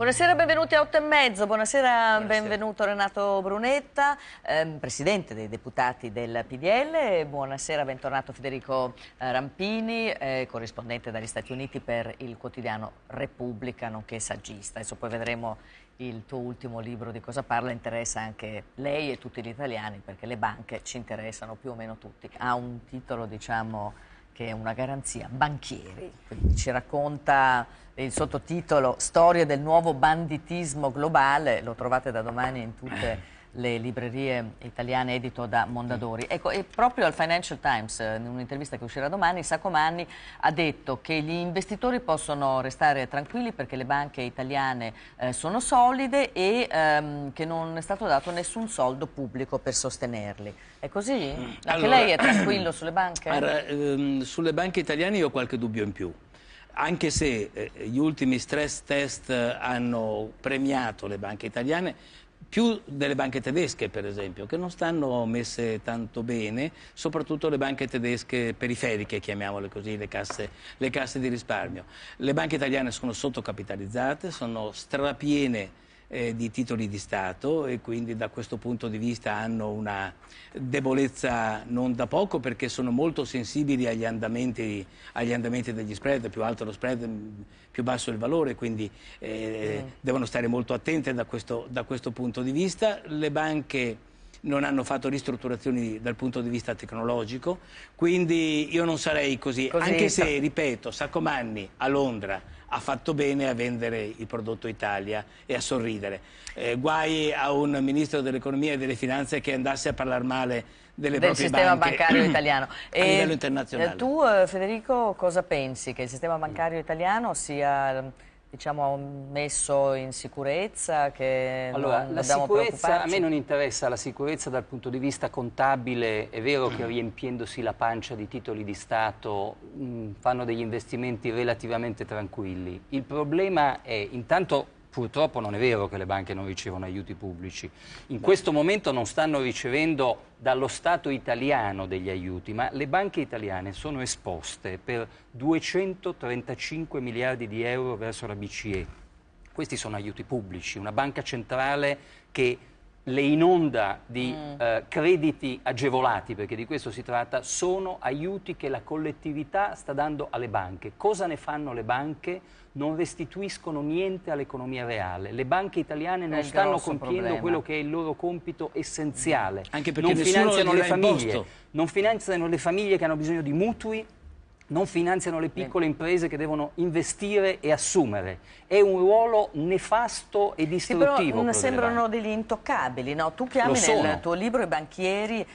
Buonasera, benvenuti a 8:30. Buonasera, Buonasera. benvenuto Renato Brunetta, presidente dei deputati del PDL. Buonasera, bentornato Federico Rampini, corrispondente dagli Stati Uniti per il quotidiano Repubblica, nonché saggista. Adesso poi vedremo il tuo ultimo libro di cosa parla, interessa anche lei e tutti gli italiani, perché le banche ci interessano più o meno tutti. Ha un titolo, diciamo, che è una garanzia, banchieri, quindi ci racconta il sottotitolo Storia del nuovo banditismo globale, lo trovate da domani in tutte le librerie italiane, edito da Mondadori. Ecco, e proprio al Financial Times, in un'intervista che uscirà domani, Saccomanni ha detto che gli investitori possono restare tranquilli perché le banche italiane sono solide e che non è stato dato nessun soldo pubblico per sostenerli. È così? Anche Allora, lei è tranquillo sulle banche? Sulle banche italiane io ho qualche dubbio in più. Anche se gli ultimi stress test hanno premiato le banche italiane, più delle banche tedesche per esempio, che non stanno messe tanto bene, soprattutto le banche tedesche periferiche, chiamiamole così, le casse di risparmio. Le banche italiane sono sottocapitalizzate, sono strapiene di titoli di Stato e quindi da questo punto di vista hanno una debolezza non da poco, perché sono molto sensibili agli andamenti degli spread. Più alto lo spread, più basso il valore, quindi devono stare molto attente da questo punto di vista. Le banche non hanno fatto ristrutturazioni dal punto di vista tecnologico, quindi io non sarei così. Anche se, ripeto, Saccomanni a Londra ha fatto bene a vendere il prodotto Italia e a sorridere. Guai a un ministro dell'economia e delle finanze che andasse a parlare male del sistema bancario italiano. A livello internazionale. Tu, Federico, cosa pensi? Che il sistema bancario italiano sia, diciamo, messo in sicurezza? Che allora, la sicurezza, a me non interessa la sicurezza dal punto di vista contabile. È vero che riempiendosi la pancia di titoli di Stato fanno degli investimenti relativamente tranquilli. Il problema è, intanto, purtroppo non è vero che le banche non ricevono aiuti pubblici. In questo momento non stanno ricevendo dallo Stato italiano degli aiuti, ma le banche italiane sono esposte per 235 miliardi di euro verso la BCE. Questi sono aiuti pubblici, una banca centrale che le inonda di crediti agevolati, perché di questo si tratta, sono aiuti che la collettività sta dando alle banche. Cosa ne fanno le banche? Non restituiscono niente all'economia reale. Le banche italiane non stanno compiendo quello che è il loro compito essenziale. Anche perché non finanziano le famiglie, imposto. non finanziano le famiglie che hanno bisogno di mutui, non finanziano le piccole imprese che devono investire e assumere. È un ruolo nefasto e distruttivo. Sì, però sembrano degli intoccabili, no? Tu chiami nel tuo libro i banchieri,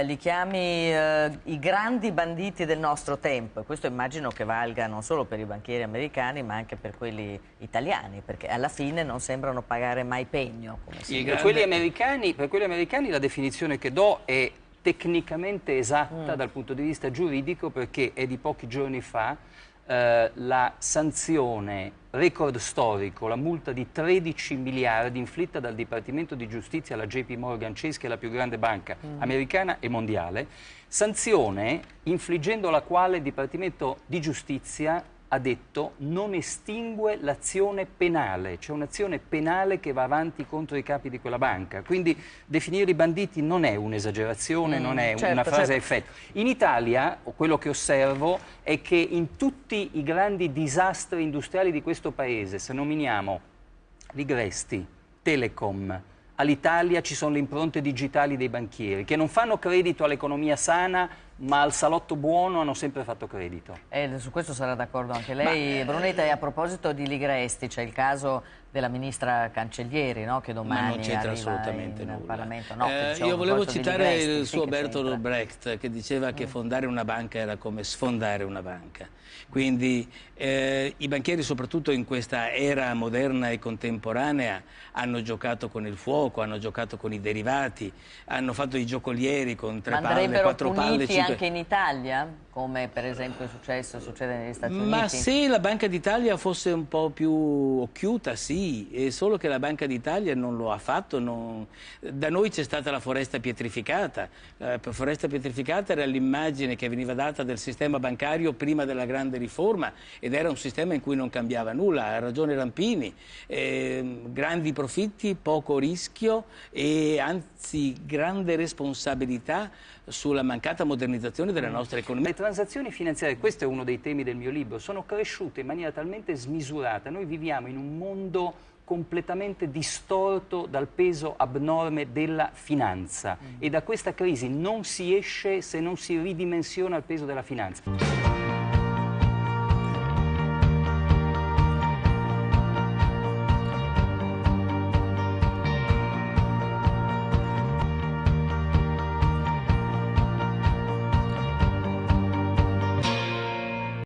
li chiami i grandi banditi del nostro tempo, e questo immagino che valga non solo per i banchieri americani ma anche per quelli italiani, perché alla fine non sembrano pagare mai pegno. Come per quelli americani la definizione che do è tecnicamente esatta dal punto di vista giuridico, perché è di pochi giorni fa la sanzione record storico, la multa di 13 miliardi inflitta dal Dipartimento di Giustizia alla JP Morgan Chase, che è la più grande banca americana e mondiale, sanzione infliggendo la quale il Dipartimento di Giustizia ha detto non estingue l'azione penale, c'è un'azione penale che va avanti contro i capi di quella banca. Quindi definirli banditi non è un'esagerazione, non è una frase a effetto. In Italia, quello che osservo è che in tutti i grandi disastri industriali di questo paese, se nominiamo Ligresti, Telecom, all'Italia ci sono le impronte digitali dei banchieri che non fanno credito all'economia sana, ma al salotto buono hanno sempre fatto credito. Su questo sarà d'accordo anche lei, Brunetta. E a proposito di Ligresti, c'è il caso della ministra Cancellieri, no? Che domani non c'entra arriva assolutamente in nulla. Parlamento. No, io volevo citare il suo che Bertolt Brecht, che diceva che fondare una banca era come sfondare una banca. Quindi i banchieri, soprattutto in questa era moderna e contemporanea, hanno giocato con il fuoco, hanno giocato con i derivati, hanno fatto i giocolieri con 3 palle, 4 palle, 5... anche in Italia, come per esempio succede negli Stati Uniti? Ma se la Banca d'Italia fosse un po' più occhiuta, sì. sì, solo che la Banca d'Italia non lo ha fatto. Da noi c'è stata la foresta pietrificata. La foresta pietrificata era l'immagine che veniva data del sistema bancario prima della grande riforma ed era un sistema in cui non cambiava nulla. Ha ragione Rampini, grandi profitti, poco rischio e anzi grande responsabilità sulla mancata modernizzazione della nostra economia. Le transazioni finanziarie, questo è uno dei temi del mio libro, sono cresciute in maniera talmente smisurata. Noi viviamo in un mondo completamente distorto dal peso abnorme della finanza e da questa crisi non si esce se non si ridimensiona il peso della finanza.